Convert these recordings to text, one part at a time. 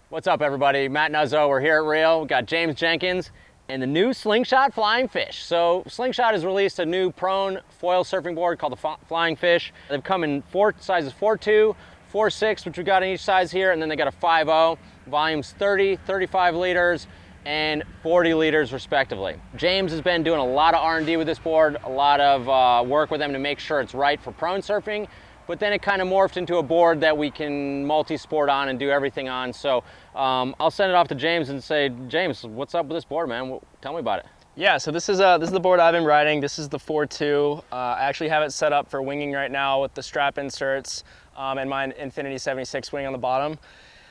What's up, everybody? Matt Nuzzo. We're here at Rio. We've got James Jenkins and the new Slingshot Flying Fish. So Slingshot has released a new prone foil surfing board called the Flying Fish. They've come in sizes 4.2, 4.6, which we've got in each size here, and then they got a 5.0, volumes 30, 35 liters, and 40 liters respectively. James has been doing a lot of R&D with this board, a lot of work with them to make sure it's right for prone surfing, but then it kind of morphed into a board that we can multi-sport on and do everything on. So I'll send it off to James and say, James, what's up with this board, man? Tell me about it. Yeah, so this is the board I've been riding. This is the 4.2. I actually have it set up for winging right now with the strap inserts and my Infinity 76 wing on the bottom.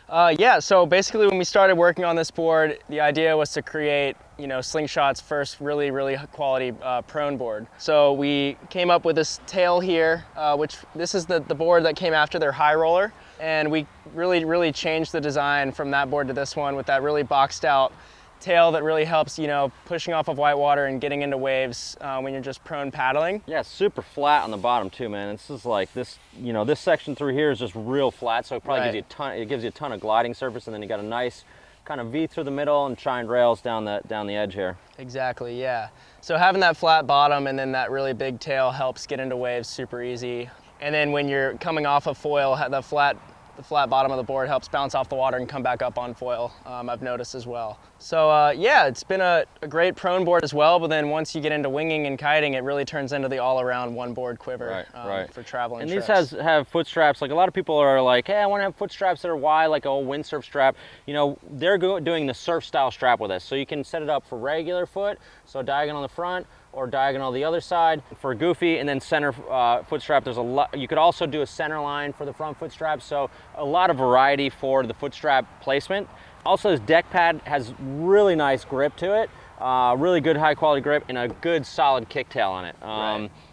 Yeah, so basically when we started working on this board, the idea was to create, Slingshot's first really quality prone board. So we came up with this tail here, which this is the board that came after their high roller. And we really changed the design from that board to this one with that really boxed out tail that really helps, pushing off of white water and getting into waves when you're just prone paddling. Yeah, it's super flat on the bottom too, man. This is like this, this section through here is just real flat, so it probably gives you a ton of gliding surface, and then you got a nice kind of V through the middle and shined rails down the edge here. Exactly, yeah. So having that flat bottom and then that really big tail helps get into waves super easy. And then when you're coming off of foil, the flat bottom of the board helps bounce off the water and come back up on foil, I've noticed as well. So yeah, it's been a great prone board as well, but then once you get into winging and kiting, it really turns into the all-around one board quiver for traveling and trips. These have foot straps. Like a lot of people are like, hey, I want to have foot straps that are wide, like a old windsurf strap. They're doing the surf style strap with this. So you can set it up for regular foot, so diagonal on the front, or diagonal the other side for goofy, and then center foot strap. There's a lot. You could also do a center line for the front foot strap, so a lot of variety for the foot strap placement. Also, this deck pad has really nice grip to it, really good high quality grip, and a good solid kicktail on it.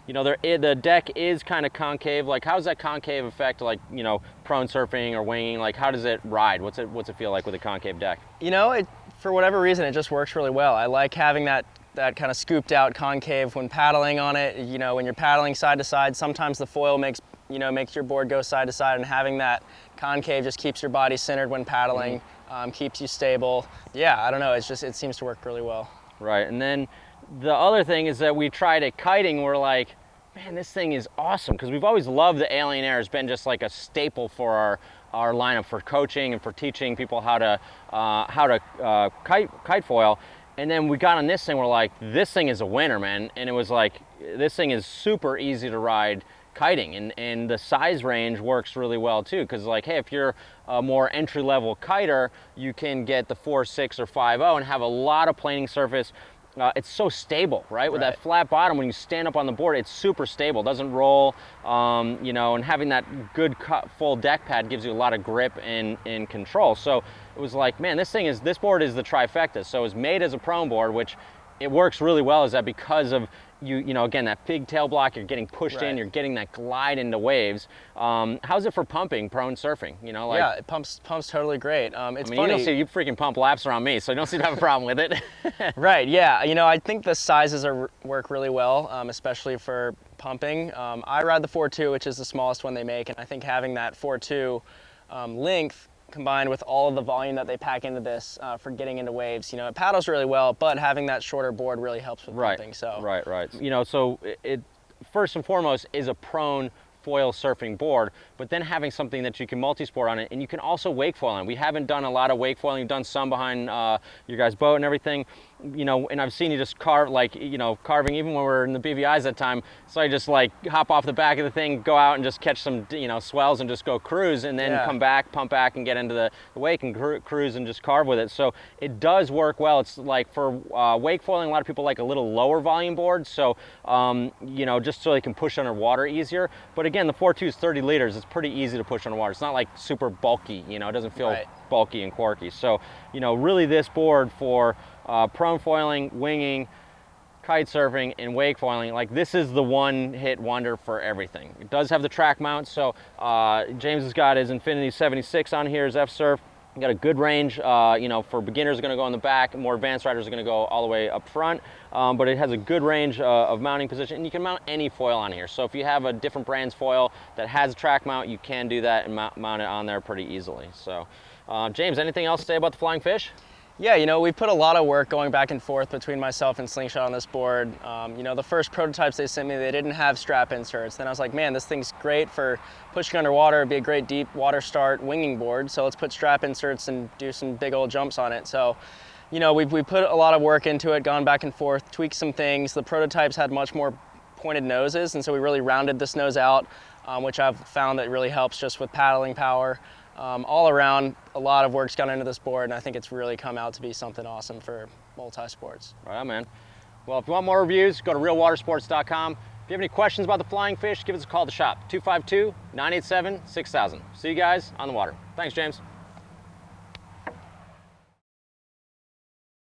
The deck is kind of concave. Like, how does that concave affect, like, prone surfing or winging? Like, how does it ride? What's it feel like with a concave deck? For whatever reason, it just works really well. I like having that kind of scooped out concave when paddling on it. When you're paddling side to side, sometimes the foil makes your board go side to side, and having that concave just keeps your body centered when paddling, keeps you stable. Yeah, I don't know, it seems to work really well. Right, and then the other thing is that we tried at kiting, we're like, man, this thing is awesome, because we've always loved the Alien Air. It's been just like a staple for our lineup for coaching and for teaching people how to kite foil. And then we got on this thing, we're like, this thing is a winner, man. And it was like, this thing is super easy to ride kiting, and the size range works really well too, because like, hey, if you're a more entry-level kiter, you can get the 4.6 or 5.0 and have a lot of planing surface. It's so stable, right? With that flat bottom, when you stand up on the board, it's super stable, doesn't roll, and having that good full deck pad gives you a lot of grip and control. So it was like, man, this board is the trifecta. So it's made as a prone board, which it works really well, is that because of again, that big tail block, you're getting pushed in, you're getting that glide into waves. How's it for pumping prone surfing? Yeah, it pumps totally great. It's funny. You don't see, you freaking pump laps around me, so you don't seem to have a problem with it. Right, yeah. I think the sizes work really well, especially for pumping. I ride the 4.2, which is the smallest one they make, and I think having that 4.2 length combined with all of the volume that they pack into this for getting into waves, it paddles really well, but having that shorter board really helps with pumping. So right. So it first and foremost is a prone foil surfing board, but then having something that you can multi-sport on it, and you can also wake foil on. We haven't done a lot of wake foiling. We've done some behind your guys' boat and everything, and I've seen you just carve, carving even when we were in the BVIs that time. So I just like hop off the back of the thing, go out and just catch some, swells and just go cruise, and then come back, pump back, and get into the wake and cruise and just carve with it. So it does work well. It's like for wake foiling, a lot of people like a little lower volume board, so just so they can push underwater easier. But again, the 4.2 is 30 liters. It's pretty easy to push underwater. It's not like super bulky, it doesn't feel bulky and quirky. So, really this board for prone foiling, winging, kite surfing, and wake foiling, like this is the one hit wonder for everything. It does have the track mount, so James has got his Infinity 76 on here, his F-Surf. Got a good range, for beginners, going to go in the back. More advanced riders are going to go all the way up front. But it has a good range of mounting position, and you can mount any foil on here. So if you have a different brand's foil that has a track mount, you can do that and mount it on there pretty easily. So James, anything else to say about the Flying Fish? Yeah, you know, we put a lot of work going back and forth between myself and Slingshot on this board. You know, the first prototypes they sent me, they didn't have strap inserts. Then I was like, man, this thing's great for pushing underwater. It'd be a great deep water start winging board. So let's put strap inserts and do some big old jumps on it. So, you know, we put a lot of work into it, gone back and forth, tweaked some things. The prototypes had much more pointed noses, and so we really rounded this nose out, which I've found that really helps just with paddling power. All around, a lot of work's gone into this board, and I think it's really come out to be something awesome for multi-sports. Right on, man. Well, if you want more reviews, go to realwatersports.com. If you have any questions about the Flying Fish, give us a call at the shop, 252-987-6000. See you guys on the water. Thanks, James.